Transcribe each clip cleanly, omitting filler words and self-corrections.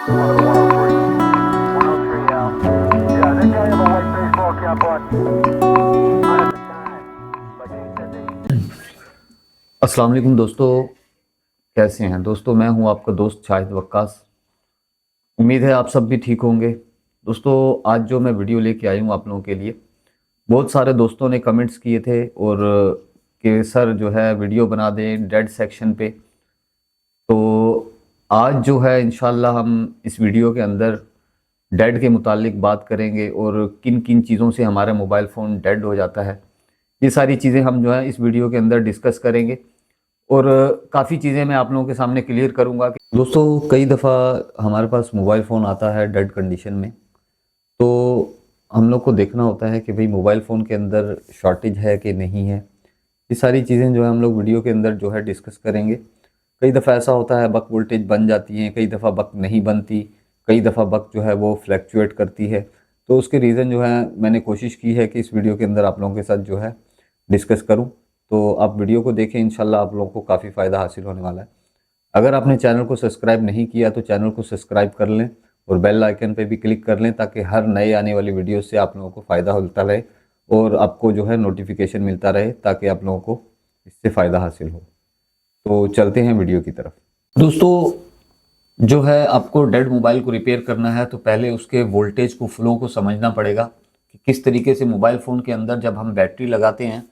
अस्सलाम वालेकुम दोस्तों, कैसे हैं दोस्तों। मैं हूं आपका दोस्त शाहिद वक्कास। उम्मीद है आप सब भी ठीक होंगे। दोस्तों, आज जो मैं वीडियो लेके आई हूं आप लोगों के लिए, बहुत सारे दोस्तों ने कमेंट्स किए थे और कि सर जो है वीडियो बना दें डेड सेक्शन पे। तो आज जो है इंशाल्लाह हम इस वीडियो के अंदर डेड के मुतालिक बात करेंगे और किन किन चीज़ों से हमारा मोबाइल फ़ोन डेड हो जाता है। ये सारी चीज़ें हम जो है इस वीडियो के अंदर डिस्कस करेंगे और काफ़ी चीज़ें मैं आप लोगों के सामने क्लियर करूंगा कि दोस्तों, कई दफ़ा हमारे पास मोबाइल फ़ोन आता है डेड कंडीशन में, तो हम लोग को देखना होता है कि भाई मोबाइल फ़ोन के अंदर शॉर्टेज है कि नहीं है। ये सारी चीज़ें जो है हम लोग वीडियो के अंदर जो है डिस्कस करेंगे। कई दफ़ा ऐसा होता है बक वोल्टेज बन जाती हैं, कई दफ़ा बक नहीं बनती, कई दफ़ा बक जो है वो फ्लैक्चुएट करती है। तो उसके रीज़न जो है मैंने कोशिश की है कि इस वीडियो के अंदर आप लोगों के साथ जो है डिस्कस करूं। तो आप वीडियो को देखें, इंशाल्लाह आप लोगों को काफ़ी फ़ायदा हासिल होने वाला है। अगर आपने चैनल को सब्सक्राइब नहीं किया तो चैनल को सब्सक्राइब कर लें और बेल आइकन पे भी क्लिक कर लें, ताकि हर नए आने वाली वीडियो से आप लोगों को फ़ायदा होता रहे और आपको जो है नोटिफिकेशन मिलता रहे, ताकि आप लोगों को इससे फ़ायदा हासिल हो। तो चलते हैं वीडियो की तरफ। दोस्तों, जो है आपको डेड मोबाइल को रिपेयर करना है तो पहले उसके वोल्टेज को, फ्लो को समझना पड़ेगा कि किस तरीके से मोबाइल फ़ोन के अंदर जब हम बैटरी लगाते हैं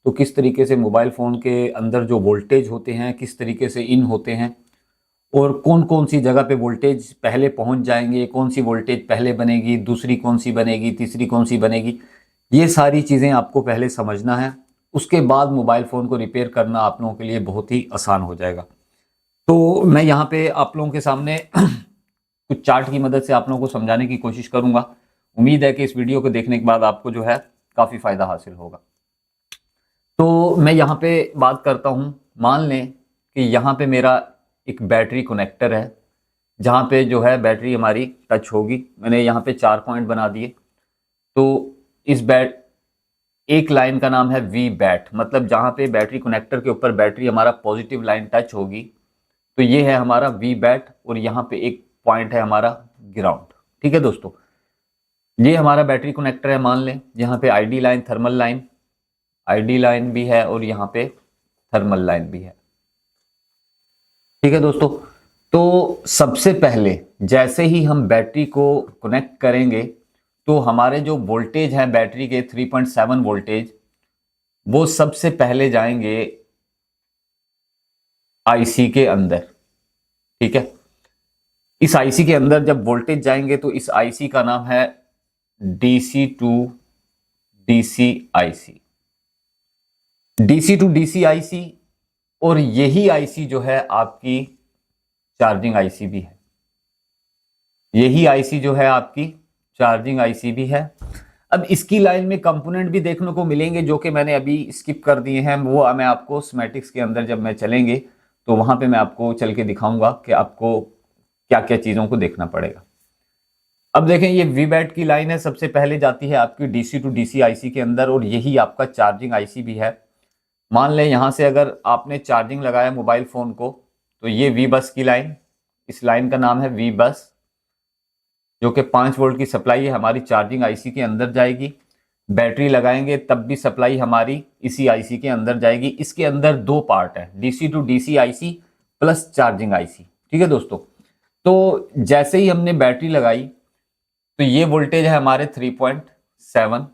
तो किस तरीके से मोबाइल फ़ोन के अंदर जो वोल्टेज होते हैं किस तरीके से इन होते हैं और कौन कौन सी जगह पे वोल्टेज पहले पहुंच जाएंगे, कौन सी वोल्टेज पहले बनेगी, दूसरी कौन सी बनेगी, तीसरी कौन सी बनेगी। ये सारी चीज़ें आपको पहले समझना है। उसके बाद मोबाइल फ़ोन को रिपेयर करना आप लोगों के लिए बहुत ही आसान हो जाएगा। तो मैं यहाँ पे आप लोगों के सामने कुछ चार्ट की मदद से आप लोगों को समझाने की कोशिश करूंगा। उम्मीद है कि इस वीडियो को देखने के बाद आपको जो है काफ़ी फ़ायदा हासिल होगा। तो मैं यहाँ पे बात करता हूँ, मान लें कि यहाँ पे मेरा एक बैटरी कनेक्टर है जहाँ पे जो है बैटरी हमारी टच होगी। मैंने यहाँ पे 4 पॉइंट बना दिए। तो इस एक लाइन का नाम है वी बैट, मतलब जहाँ पे बैटरी कनेक्टर के ऊपर बैटरी हमारा पॉजिटिव लाइन टच होगी तो ये है हमारा वी बैट और यहाँ पे एक पॉइंट है हमारा ग्राउंड। ठीक है दोस्तों, ये हमारा बैटरी कनेक्टर है। मान लें यहाँ पे ID line, thermal line, ID line भी है और यहाँ पे थर्मल लाइन भी है। ठीक है दोस्तों, तो सबसे पहले जैसे ही हम बैटरी को कनेक्ट करेंगे तो हमारे जो वोल्टेज है बैटरी के 3.7 वोल्टेज, वो सबसे पहले जाएंगे आईसी के अंदर। ठीक है, इस आईसी के अंदर जब वोल्टेज जाएंगे तो इस आईसी का नाम है DC to DC IC, DC to DC IC. और यही आईसी जो है आपकी चार्जिंग आईसी भी है। यही आईसी जो है आपकी चार्जिंग आईसी भी है। अब इसकी लाइन में कंपोनेंट भी देखने को मिलेंगे जो कि मैंने अभी स्किप कर दिए हैं। वो मैं आपको स्कीमेटिक्स के अंदर जब मैं चलेंगे तो वहां पे मैं आपको चल के दिखाऊंगा कि आपको क्या क्या चीजों को देखना पड़ेगा। अब देखें, ये वीबैट की लाइन है, सबसे पहले जाती है आपकी डीसी टू डीसी आईसी के अंदर और यही आपका चार्जिंग आईसी भी है। मान लें यहां से अगर आपने चार्जिंग लगाया मोबाइल फोन को तो ये वी बस की लाइन, इस लाइन का नाम है वी बस, जो कि 5 वोल्ट की सप्लाई है हमारी चार्जिंग आईसी के अंदर जाएगी। बैटरी लगाएंगे तब भी सप्लाई हमारी इसी आईसी के अंदर जाएगी। इसके अंदर 2 पार्ट है, DC to DC IC plus charging IC. ठीक है दोस्तों, तो जैसे ही हमने बैटरी लगाई तो ये वोल्टेज है हमारे 3.7।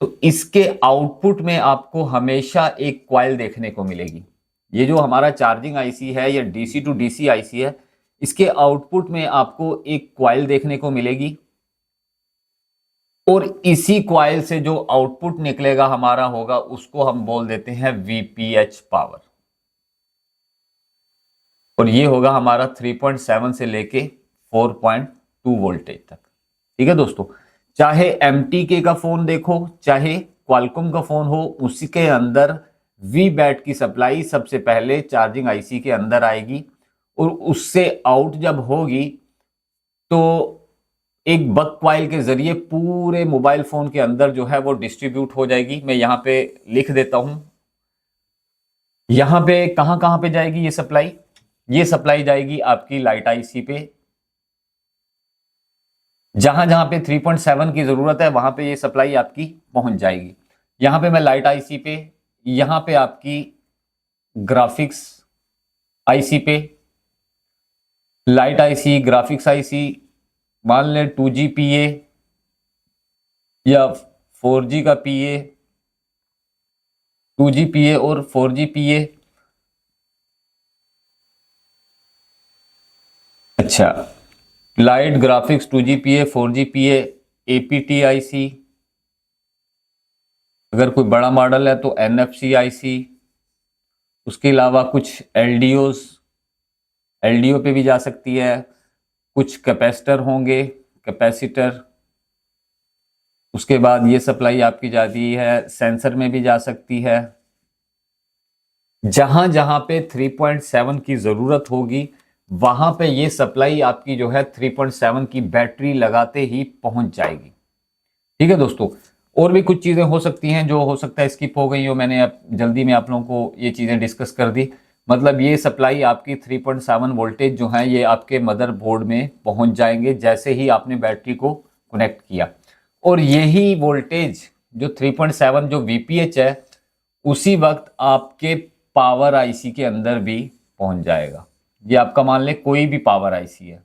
तो इसके आउटपुट में आपको हमेशा एक कॉइल देखने को मिलेगी। ये जो हमारा चार्जिंग आईसी है, ये डीसी टू डीसी आईसी है, इसके आउटपुट में आपको एक कॉइल देखने को मिलेगी और इसी कॉइल से जो आउटपुट निकलेगा हमारा होगा उसको हम बोल देते हैं वीपीएच पावर। और ये होगा हमारा 3.7 से लेके 4.2 वोल्टेज तक। ठीक है दोस्तों, चाहे एमटीके का फोन देखो चाहे क्वालकॉम का फोन हो, उसी के अंदर वी बैट की सप्लाई सबसे पहले चार्जिंग आईसी के अंदर आएगी और उससे आउट जब होगी तो एक बक कॉइल के जरिए पूरे मोबाइल फोन के अंदर जो है वो डिस्ट्रीब्यूट हो जाएगी। मैं यहां पे लिख देता हूं, यहां पे कहां कहां पे जाएगी ये सप्लाई। ये सप्लाई जाएगी आपकी लाइट आईसी पे। जहां जहां पे 3.7 की जरूरत है वहां पे ये सप्लाई आपकी पहुंच जाएगी। यहां पे मैं लाइट आईसी पे, यहां पे आपकी ग्राफिक्स आईसी पे, लाइट आईसी, ग्राफिक्स आईसी, मान लें 2G PA या 4G का PA, 2G PA और 4G PA। अच्छा, light graphics 2G PA, 4G PA, APT IC, अगर कोई बड़ा मॉडल है तो NFC आईसी, उसके अलावा कुछ एलडीओ पे भी जा सकती है, कुछ कैपेसिटर होंगे, कैपेसिटर। उसके बाद ये सप्लाई आपकी जाती है सेंसर में भी जा सकती है। जहां जहां पे 3.7 की जरूरत होगी वहां पे ये सप्लाई आपकी जो है 3.7 की बैटरी लगाते ही पहुंच जाएगी। ठीक है दोस्तों, और भी कुछ चीजें हो सकती हैं जो हो सकता है स्किप हो गई हो, मैंने अब जल्दी में आप लोगों को ये चीजें डिस्कस कर दी। मतलब ये सप्लाई आपकी 3.7 वोल्टेज जो है ये आपके मदरबोर्ड में पहुंच जाएंगे जैसे ही आपने बैटरी को कनेक्ट किया। और यही वोल्टेज जो 3.7 जो VPH है उसी वक्त आपके पावर आईसी के अंदर भी पहुंच जाएगा। ये आपका मान लें कोई भी पावर आईसी है,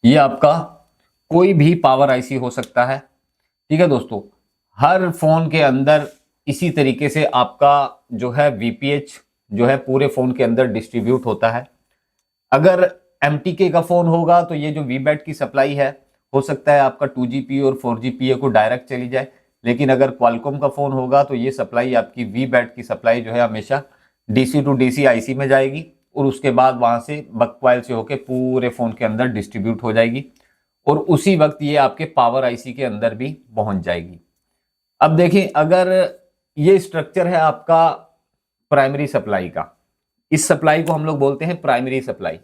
ये आपका कोई भी पावर आईसी हो सकता है। ठीक है दोस्तों, हर फोन के अंदर इसी तरीके से आपका जो है VPH जो है पूरे फोन के अंदर डिस्ट्रीब्यूट होता है। अगर MTK का फोन होगा तो ये जो VBAT की सप्लाई है हो सकता है आपका 2G PA और 4G PA को डायरेक्ट चली जाए, लेकिन अगर क्वालकॉम का फोन होगा तो ये सप्लाई आपकी VBAT की सप्लाई जो है हमेशा DC टू DC आईसी में जाएगी और उसके बाद वहां से बक कॉइल से होकर पूरे फोन के अंदर डिस्ट्रीब्यूट हो जाएगी और उसी वक्त ये आपके पावर आईसी के अंदर भी पहुंच जाएगी। अब देखें, अगर ये स्ट्रक्चर है आपका प्राइमरी सप्लाई का, इस सप्लाई को हम लोग बोलते हैं प्राइमरी सप्लाई।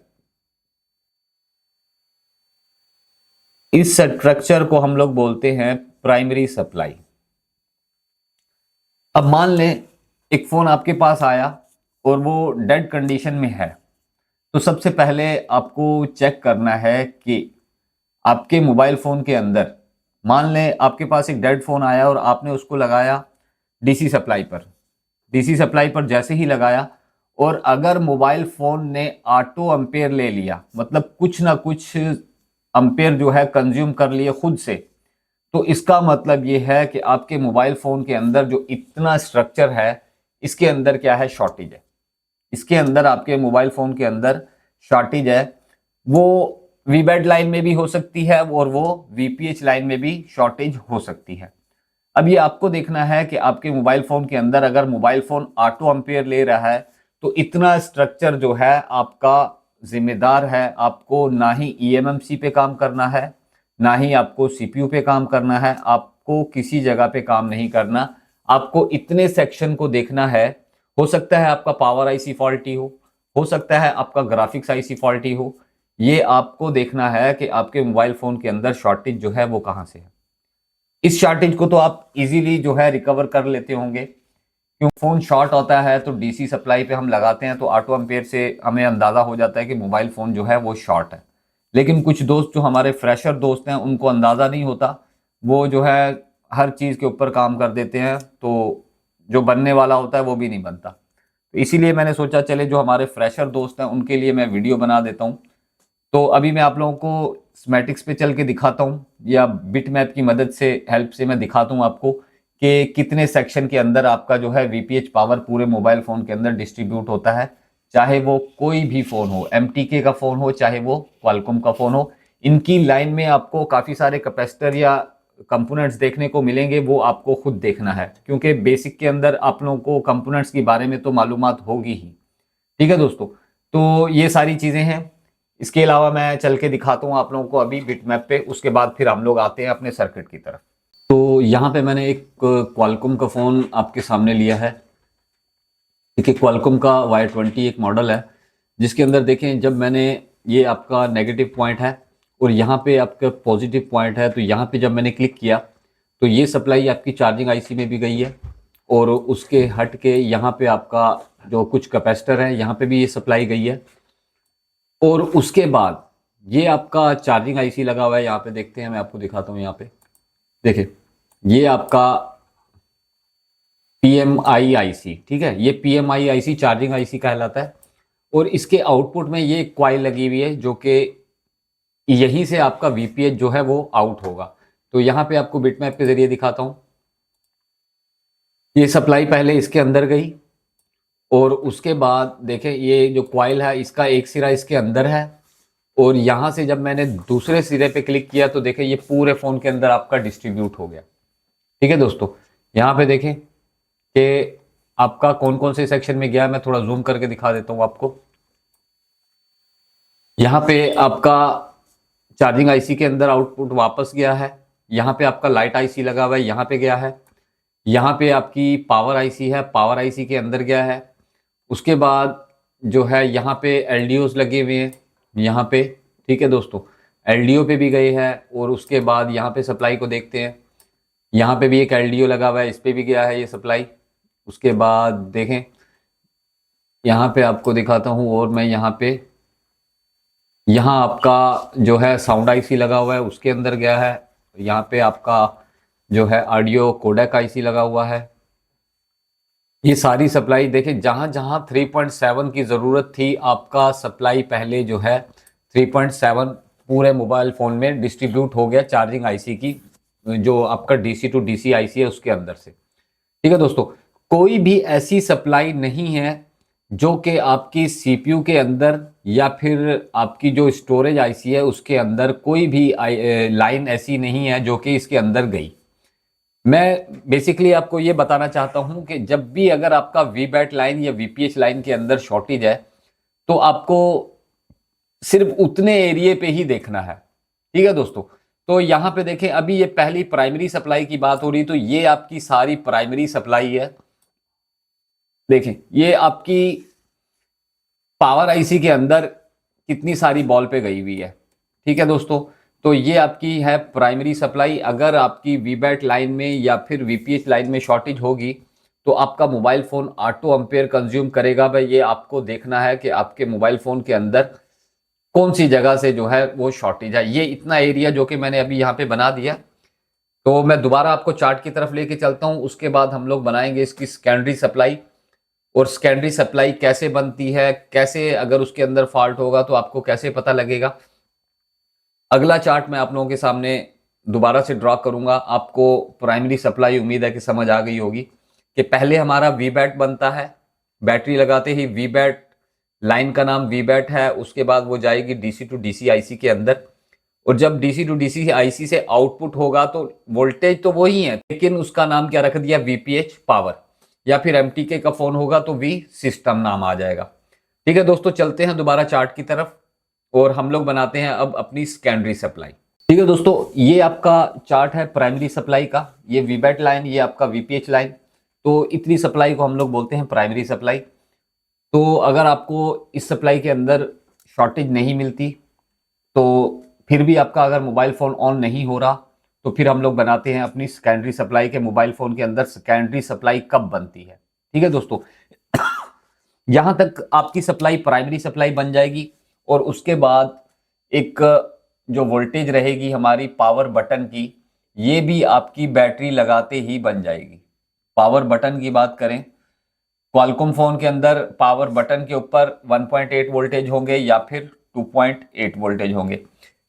इस स्ट्रक्चर को हम लोग बोलते हैं प्राइमरी सप्लाई। अब मान लें एक फोन आपके पास आया और वो डेड कंडीशन में है, तो सबसे पहले आपको चेक करना है कि आपके मोबाइल फोन के अंदर, मान लें आपके पास एक डेड फोन आया और आपने उसको लगाया डीसी सप्लाई पर। डीसी सप्लाई पर जैसे ही लगाया और अगर मोबाइल फोन ने ऑटो एम्पेयर ले लिया, मतलब कुछ ना कुछ एम्पेयर जो है कंज्यूम कर लिए खुद से, तो इसका मतलब ये है कि आपके मोबाइल फोन के अंदर जो इतना स्ट्रक्चर है इसके अंदर क्या है, शॉर्टेज है। इसके अंदर आपके मोबाइल फोन के अंदर शॉर्टेज है। वो VBAT लाइन में भी हो सकती है और वो VPH लाइन में भी शॉर्टेज हो सकती है। अब ये आपको देखना है कि आपके मोबाइल फोन के अंदर अगर मोबाइल फोन ऑटो एम्पेयर ले रहा है तो इतना स्ट्रक्चर जो है आपका जिम्मेदार है। आपको ना ही eMMC पे काम करना है, ना ही आपको CPU पे काम करना है, आपको किसी जगह पे काम नहीं करना। आपको इतने सेक्शन को देखना है। हो सकता है आपका पावर आईसी फॉल्टी हो सकता है आपका ग्राफिक्स आईसी फॉल्टी हो। ये आपको देखना है कि आपके मोबाइल फोन के अंदर शॉर्टेज जो है वो कहां से है। इस शॉर्टेज को तो आप इजीली जो है रिकवर कर लेते होंगे, क्यों फोन शॉर्ट होता है तो डीसी सप्लाई पे हम लगाते हैं तो ऑटो एम्पेयर से हमें अंदाजा हो जाता है कि मोबाइल फोन जो है वो शॉर्ट है। लेकिन कुछ दोस्त जो हमारे फ्रेशर दोस्त हैं उनको अंदाजा नहीं होता, वो जो है हर चीज के ऊपर काम कर देते हैं, तो जो बनने वाला होता है वो भी नहीं बनता। तो इसीलिए मैंने सोचा चले जो हमारे फ्रेशर दोस्त हैं उनके लिए मैं वीडियो बना देता हूँ। तो अभी मैं आप लोगों को स्कीमेटिक्स पे चल के दिखाता हूँ या बिट मैप की मदद से हेल्प से मैं दिखाता हूँ आपको कि कितने सेक्शन के अंदर आपका जो है VPH पावर पूरे मोबाइल फोन के अंदर डिस्ट्रीब्यूट होता है। चाहे वो कोई भी फोन हो, MTK का फोन हो चाहे वो क्वालकॉम का फोन हो, इनकी लाइन में आपको काफी सारे कैपेसिटर या कंपोनेंट्स देखने को मिलेंगे, वो आपको खुद देखना है, क्योंकि बेसिक के अंदर आप लोगों को कंपोनेंट्स के बारे में तो मालूमात होगी ही। ठीक है दोस्तों, तो ये सारी चीजें हैं। इसके अलावा मैं चल के दिखाता हूँ आप लोगों को अभी बिट मैप पे, उसके बाद फिर हम लोग आते हैं अपने सर्किट की तरफ। तो यहाँ पे मैंने एक क्वालकॉम का फोन आपके सामने लिया है। देखिए क्वालकॉम का Y20 एक मॉडल है जिसके अंदर देखें, जब मैंने ये आपका नेगेटिव पॉइंट है और यहाँ पे आपका पॉजिटिव पॉइंट है, तो यहाँ पे जब मैंने क्लिक किया तो ये सप्लाई आपकी चार्जिंग आईसी में भी गई है और उसके हट के यहाँ पे आपका जो कुछ कैपेसिटर है यहाँ पे भी ये सप्लाई गई है। और उसके बाद ये आपका चार्जिंग आईसी लगा हुआ है, यहाँ पे देखते हैं, मैं आपको दिखाता हूँ। यहाँ पे देखिए ये आपका PMI आईसी, ठीक है, ये PMI आईसी चार्जिंग आईसी कहलाता है। और इसके आउटपुट में ये कॉइल लगी हुई है जो कि यहीं से आपका VPH जो है वो आउट होगा। तो यहाँ पे आपको बिटमैप के जरिए दिखाता हूँ। ये सप्लाई पहले इसके अंदर गई और उसके बाद देखें ये जो कॉइल है इसका एक सिरा इसके अंदर है, और यहाँ से जब मैंने दूसरे सिरे पे क्लिक किया तो देखें ये पूरे फ़ोन के अंदर आपका डिस्ट्रीब्यूट हो गया। ठीक है दोस्तों, यहाँ पे देखें कि आपका कौन कौन से सेक्शन में गया, मैं थोड़ा जूम करके दिखा देता हूँ आपको। यहाँ पे आपका चार्जिंग आईसी के अंदर आउटपुट वापस गया है, यहाँ पे आपका लाइट आईसी लगा हुआ है, यहाँ पे गया है, यहाँ पे आपकी पावर आईसी है, पावर आईसी के अंदर गया है। उसके बाद जो है यहाँ पे LDOs लगे हुए हैं यहाँ पे, ठीक है दोस्तों, LDO पे भी गए हैं। और उसके बाद यहाँ पे सप्लाई को देखते हैं, यहाँ पे भी एक LDO लगा हुआ है, इस पे भी गया है ये सप्लाई। उसके बाद देखें यहाँ पे आपको दिखाता हूँ, और मैं यहाँ पे यहाँ आपका जो है साउंड आईसी लगा हुआ है उसके अंदर गया है। यहाँ पे आपका जो है ऑडियो कोडेक आईसी लगा हुआ है। ये सारी सप्लाई देखें, जहां जहां 3.7 की ज़रूरत थी आपका सप्लाई पहले जो है 3.7 पूरे मोबाइल फ़ोन में डिस्ट्रीब्यूट हो गया चार्जिंग आईसी की, जो आपका DC टू DC आईसी है उसके अंदर से। ठीक है दोस्तों, कोई भी ऐसी सप्लाई नहीं है जो कि आपकी CPU के अंदर या फिर आपकी जो स्टोरेज आईसी है उसके अंदर कोई भी लाइन ऐसी नहीं है जो कि इसके अंदर गई। मैं बेसिकली आपको ये बताना चाहता हूं कि जब भी अगर आपका VBAT लाइन या VPH लाइन के अंदर शॉर्टेज है तो आपको सिर्फ उतने एरिया पे ही देखना है। ठीक है दोस्तों, तो यहाँ पे देखें अभी ये पहली प्राइमरी सप्लाई की बात हो रही, तो ये आपकी सारी प्राइमरी सप्लाई है। देखें ये आपकी पावर आईसी के अंदर कितनी सारी बॉल पे गई हुई है। ठीक है दोस्तों, तो ये आपकी है प्राइमरी सप्लाई। अगर आपकी VBAT लाइन में या फिर VPH लाइन में शॉर्टेज होगी तो आपका mobile phone auto ampere consume करेगा। भाई ये आपको देखना है कि आपके मोबाइल फ़ोन के अंदर कौन सी जगह से जो है वो शॉर्टेज है। ये इतना एरिया जो कि मैंने अभी यहाँ पे बना दिया, तो मैं दोबारा आपको चार्ट की तरफ लेके चलता हूँ। उसके बाद हम लोग बनाएंगे इसकी सेकेंडरी सप्लाई, और सेकेंडरी सप्लाई कैसे बनती है, कैसे अगर उसके अंदर फॉल्ट होगा तो आपको कैसे पता लगेगा। अगला चार्ट मैं आप लोगों के सामने दोबारा से ड्रॉ करूंगा। आपको प्राइमरी सप्लाई उम्मीद है कि समझ आ गई होगी कि पहले हमारा VBAT बनता है, बैटरी लगाते ही VBAT लाइन का नाम VBAT है, उसके बाद वो जाएगी DC टू DC आईसी के अंदर, और जब DC टू DC आईसी से आउटपुट होगा तो वोल्टेज तो वही है लेकिन उसका नाम क्या रख दिया, VPH पावर, या फिर MTK का फोन होगा तो V सिस्टम नाम आ जाएगा। ठीक है दोस्तों, चलते हैं दोबारा चार्ट की तरफ और हम लोग बनाते हैं अब अपनी सेकेंडरी सप्लाई। ठीक है दोस्तों, ये आपका चार्ट है प्राइमरी सप्लाई का, ये VBAT लाइन, ये आपका VPH लाइन। तो इतनी सप्लाई को हम लोग बोलते हैं प्राइमरी सप्लाई। तो अगर आपको इस सप्लाई के अंदर शॉर्टेज नहीं मिलती तो फिर भी आपका अगर मोबाइल फ़ोन ऑन नहीं हो रहा तो फिर हम लोग बनाते हैं अपनी सेकेंडरी सप्लाई के मोबाइल फ़ोन के अंदर सेकेंडरी सप्लाई कब बनती है। ठीक है दोस्तों, यहाँ तक आपकी सप्लाई प्राइमरी सप्लाई बन जाएगी, और उसके बाद एक जो वोल्टेज रहेगी हमारी पावर बटन की, ये भी आपकी बैटरी लगाते ही बन जाएगी। पावर बटन की बात करें, क्वालकॉम फ़ोन के अंदर पावर बटन के ऊपर 1.8 वोल्टेज होंगे या फिर 2.8 वोल्टेज होंगे,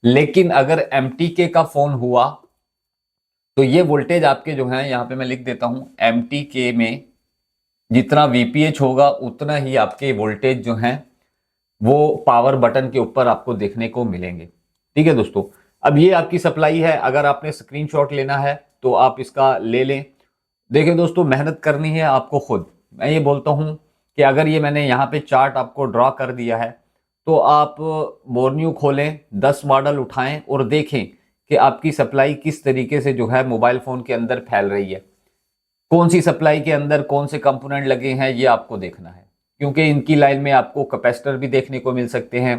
लेकिन अगर MTK का फ़ोन हुआ तो ये वोल्टेज आपके जो हैं, यहाँ पे मैं लिख देता हूँ, MTK में जितना VPH होगा उतना ही आपके वोल्टेज जो हैं वो पावर बटन के ऊपर आपको देखने को मिलेंगे। ठीक है दोस्तों, अब ये आपकी सप्लाई है। अगर आपने स्क्रीनशॉट लेना है तो आप इसका ले लें। देखिए दोस्तों, मेहनत करनी है आपको खुद। मैं ये बोलता हूँ कि अगर ये मैंने यहाँ पे चार्ट आपको ड्रॉ कर दिया है तो आप बोर्न्यू खोलें, 10 मॉडल उठाएं और देखें कि आपकी सप्लाई किस तरीके से जो है मोबाइल फ़ोन के अंदर फैल रही है। कौन सी सप्लाई के अंदर कौन से कंपोनेंट लगे हैं ये आपको देखना है, क्योंकि इनकी लाइन में आपको कैपेसिटर भी देखने को मिल सकते हैं,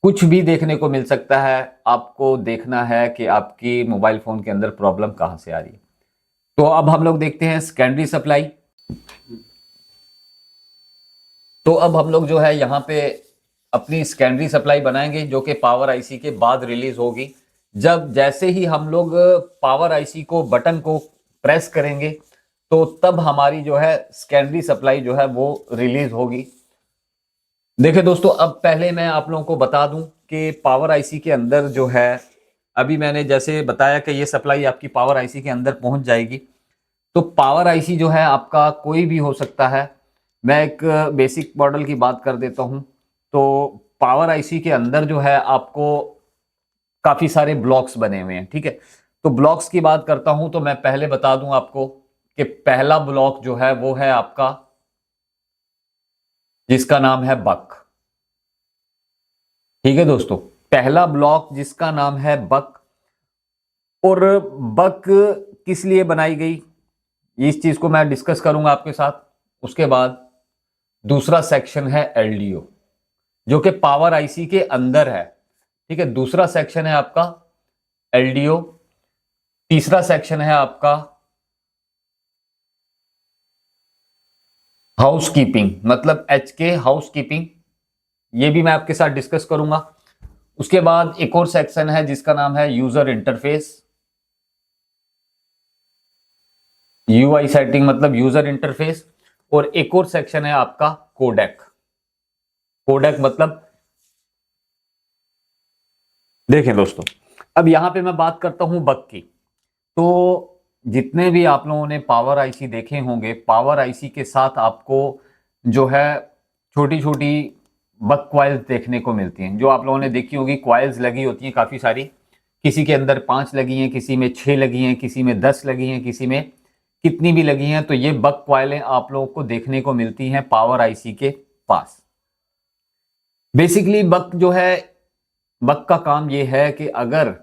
कुछ भी देखने को मिल सकता है। आपको देखना है कि आपकी मोबाइल फ़ोन के अंदर प्रॉब्लम कहाँ से आ रही है। तो अब हम लोग देखते हैं सेकेंडरी सप्लाई। तो अब हम लोग जो है यहाँ पे अपनी सेकेंडरी सप्लाई बनाएंगे जो कि पावर आईसी के बाद रिलीज होगी। जब जैसे ही हम लोग पावर आईसी को बटन को प्रेस करेंगे तो तब हमारी जो है सेकेंडरी सप्लाई जो है वो रिलीज होगी। देखिए दोस्तों, अब पहले मैं आप लोगों को बता दूं कि पावर आईसी के अंदर जो है, अभी मैंने जैसे बताया कि ये सप्लाई आपकी पावर आईसी के अंदर पहुंच जाएगी। तो पावर आईसी जो है आपका कोई भी हो सकता है। मैं एक बेसिक मॉडल की बात कर देता हूं। तो पावर आईसी के अंदर जो है आपको काफी सारे ब्लॉक्स बने हुए हैं, ठीक है। तो ब्लॉक्स की बात करता हूं तो मैं पहले बता दूं आपको कि पहला ब्लॉक जो है वो है आपका, जिसका नाम है बक। ठीक है दोस्तों, पहला ब्लॉक जिसका नाम है बक। और बक किस लिए बनाई गई, इस चीज को मैं डिस्कस करूंगा आपके साथ। उसके बाद दूसरा सेक्शन है एलडीओ, जो कि पावर आईसी के अंदर है। ठीक है, दूसरा सेक्शन है आपका एलडीओ। तीसरा सेक्शन है आपका हाउसकीपिंग, मतलब एचके हाउसकीपिंग, ये भी मैं आपके साथ डिस्कस करूंगा। उसके बाद एक और सेक्शन है जिसका नाम है यूजर इंटरफेस, यूआई सेटिंग मतलब यूजर इंटरफेस। और एक और सेक्शन है आपका कोडेक। कोडेक मतलब, देखें दोस्तों, अब यहां पे मैं बात करता हूं बग की। तो जितने भी आप लोगों ने पावर आईसी देखे होंगे, पावर आईसी के साथ आपको जो है छोटी छोटी बग क्वाइल्स देखने को मिलती हैं। जो आप लोगों ने देखी होगी, क्वाइल्स लगी होती हैं काफी सारी, किसी के अंदर 5 लगी हैं, किसी में 6 लगी हैं, किसी में 10 लगी हैं, किसी में कितनी भी लगी हैं। तो ये बग क्वाइलें आप लोगों को देखने को मिलती हैं पावर आईसी के पास। बेसिकली बग जो है, बग का काम ये है कि अगर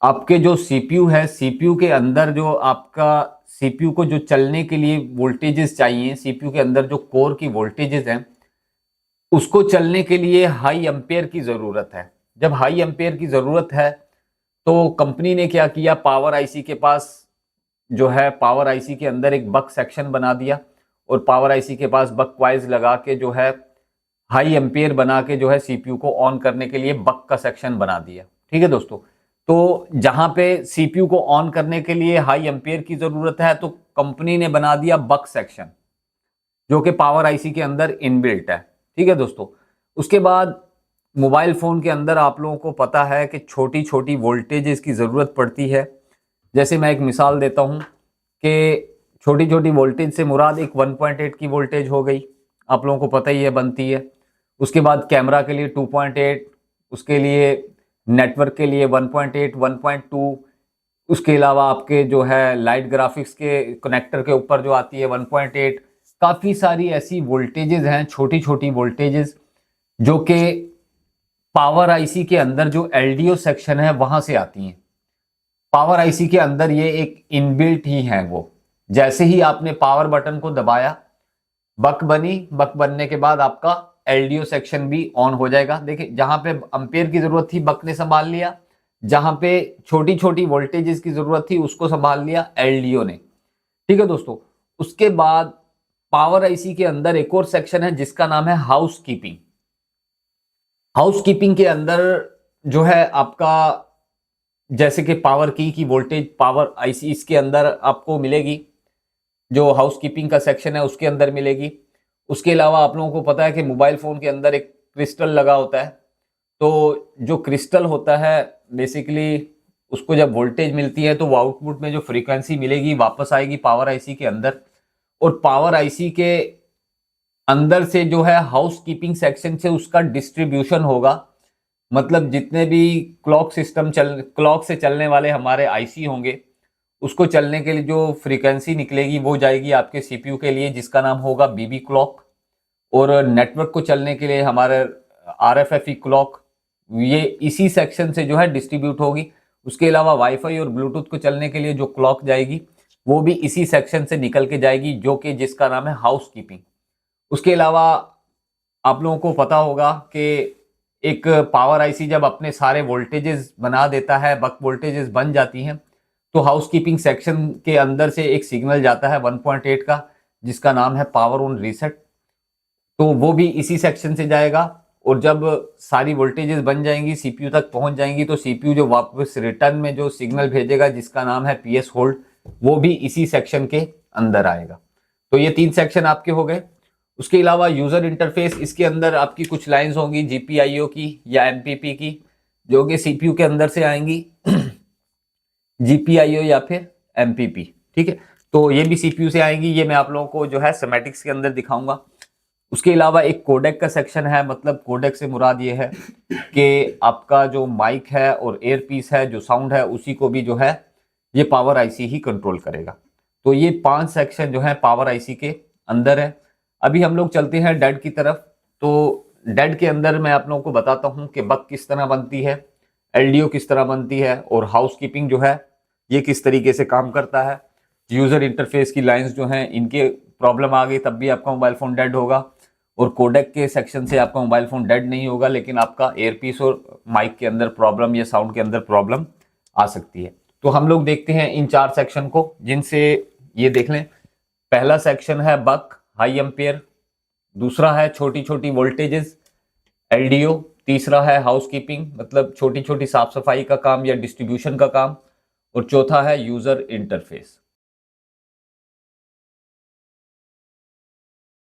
आपके जो सीपीयू है, सीपीयू के अंदर जो आपका सीपीयू को जो चलने के लिए वोल्टेजेस चाहिए, सीपीयू के अंदर जो कोर की वोल्टेजेस हैं उसको चलने के लिए हाई एम्पेयर की जरूरत है। जब हाई एम्पेयर की जरूरत है तो कंपनी ने क्या किया, पावर आईसी के पास जो है, पावर आईसी के अंदर एक बक सेक्शन बना दिया और पावर आईसी के पास बक क्वाइल्स लगा के जो है हाई एम्पेयर बना के जो है सीपीयू को ऑन करने के लिए बक का सेक्शन बना दिया। ठीक है दोस्तों, तो जहां पे सीपीयू को ऑन करने के लिए हाई एम्पेयर की जरूरत है तो कंपनी ने बना दिया बक सेक्शन, जो कि पावर आईसी के अंदर इनबिल्ट है। ठीक है दोस्तों, उसके बाद मोबाइल फोन के अंदर आप लोगों को पता है कि छोटी छोटी वोल्टेजेस की जरूरत पड़ती है। जैसे मैं एक मिसाल देता हूं कि छोटी छोटी वोल्टेज से मुराद एक 1.8 की वोल्टेज हो गई, आप लोगों को पता ही है बनती है। उसके बाद कैमरा के लिए 2.8, उसके लिए नेटवर्क के लिए 1.8, 1.2, उसके अलावा आपके जो है लाइट ग्राफिक्स के कनेक्टर के ऊपर जो आती है 1.8। काफ़ी सारी ऐसी वोल्टेजेस हैं, छोटी छोटी वोल्टेजेस, जो कि पावर आईसी के अंदर जो एलडीओ सेक्शन है वहां से आती हैं। पावर आईसी के अंदर ये एक इनबिल्ट ही है। वो जैसे ही आपने पावर बटन को दबाया, बक बनी, बक बनने के बाद आपका एलडीओ सेक्शन भी ऑन हो जाएगा। देखिए, जहां पे एम्पेयर की जरूरत थी बक ने संभाल लिया, जहां पे छोटी छोटी वोल्टेजेस की जरूरत थी उसको संभाल लिया एलडीओ ने। ठीक है दोस्तों, उसके बाद पावर आईसी के अंदर एक और सेक्शन है जिसका नाम है हाउस कीपिंग। हाउस कीपिंग के अंदर जो है आपका, जैसे कि पावर की वोल्टेज पावर आईसी इसके अंदर आपको मिलेगी, जो हाउस कीपिंग का सेक्शन है उसके अंदर मिलेगी। उसके अलावा आप लोगों को पता है कि मोबाइल फोन के अंदर एक क्रिस्टल लगा होता है। तो जो क्रिस्टल होता है बेसिकली, उसको जब वोल्टेज मिलती है तो वो आउटपुट में जो फ्रीक्वेंसी मिलेगी वापस आएगी पावर आईसी के अंदर। और पावर आईसी के अंदर से जो है हाउस कीपिंग सेक्शन से उसका डिस्ट्रीब्यूशन होगा। मतलब जितने भी क्लॉक से चलने वाले हमारे आईसी होंगे, उसको चलने के लिए जो फ्रीक्वेंसी निकलेगी वो जाएगी आपके सीपीयू के लिए, जिसका नाम होगा बीबी क्लॉक। और नेटवर्क को चलने के लिए हमारे आरएफएफई क्लॉक, ये इसी सेक्शन से जो है डिस्ट्रीब्यूट होगी। उसके अलावा वाईफाई और ब्लूटूथ को चलने के लिए जो क्लॉक जाएगी वो भी इसी सेक्शन से निकल के जाएगी, जो कि जिसका नाम है हाउस कीपिंग। उसके अलावा आप लोगों को पता होगा कि एक पावर आईसी जब अपने सारे वोल्टेजेस बना देता है, बक वोल्टेजेस बन जाती हैं, तो हाउसकीपिंग सेक्शन के अंदर से एक सिग्नल जाता है 1.8 का, जिसका नाम है पावर ऑन रीसेट। तो वो भी इसी सेक्शन से जाएगा, और जब सारी वोल्टेजेस बन जाएंगी, सीपीयू तक पहुंच जाएंगी, तो सीपीयू जो वापस रिटर्न में जो सिग्नल भेजेगा जिसका नाम है पीएस होल्ड, वो भी इसी सेक्शन के अंदर आएगा। तो ये 3 सेक्शन आपके हो गए। उसके अलावा यूजर इंटरफेस, इसके अंदर आपकी कुछ लाइंस होंगी जीपीआईओ की या एमपीपी की, जो कि सीपीयू के अंदर से आएंगी जीपीआईओ या फिर एमपीपी, ठीक है। तो ये भी सीपीयू से आएंगी, ये मैं आप लोगों को जो है सेमेटिक्स के अंदर दिखाऊंगा। उसके अलावा एक कोडेक का सेक्शन है, मतलब कोडेक से मुराद ये है कि आपका जो माइक है और एयर पीस है, जो साउंड है, उसी को भी जो है ये पावर आईसी ही कंट्रोल करेगा। तो ये 5 सेक्शन जो है पावर आईसी के अंदर है। अभी हम लोग चलते हैं डेड की तरफ। तो डेड के अंदर मैं आप लोगों को बताता हूँ कि बक किस तरह बनती है, एलडीओ किस तरह बनती है, और हाउसकीपिंग जो है ये किस तरीके से काम करता है। यूजर इंटरफेस की लाइंस जो हैं इनके प्रॉब्लम आ गई तब भी आपका मोबाइल फोन डेड होगा, और कोडेक के सेक्शन से आपका मोबाइल फोन डेड नहीं होगा, लेकिन आपका एयरपीस और माइक के अंदर प्रॉब्लम या साउंड के अंदर प्रॉब्लम आ सकती है। तो हम लोग देखते हैं इन 4 सेक्शन को, जिनसे ये देख लें। पहला सेक्शन है बक, हाई एम्पेयर। दूसरा है छोटी छोटी वोल्टेजेस, एलडीओ। तीसरा है हाउसकीपिंग, मतलब छोटी छोटी साफ सफाई का काम या डिस्ट्रीब्यूशन का काम। और चौथा है यूजर इंटरफेस।